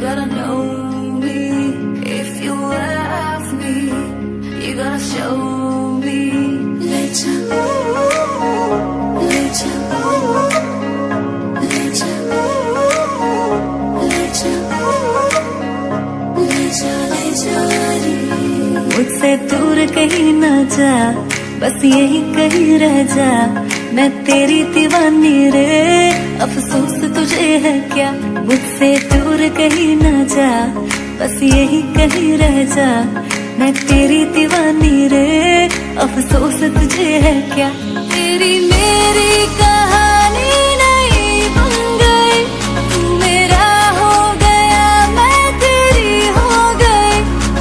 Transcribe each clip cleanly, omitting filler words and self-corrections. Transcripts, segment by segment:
gotta know me. If you love me, you gotta show me. Let ya, let ya, let ya, let ya, let ya, let ya. मुझसे दूर कहीं ना जा, बस यही कहीं रह जा। मैं तेरी दीवानी रे, अफसोस तुझे है क्या। मुझसे दूर कहीं ना जा, बस यही कहीं रह जा। मैं तेरी दीवानी रे, अफसोस तुझे है क्या। तेरी मेरी कहानी नहीं बन गई, तू मेरा हो गया, मैं तेरी हो गई।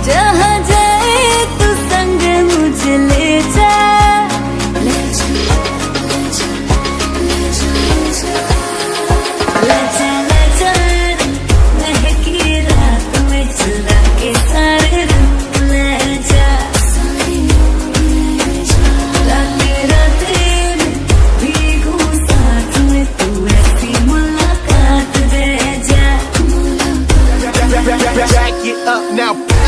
जहाँ जाए तू संग मुझे ले जा। Back it up now.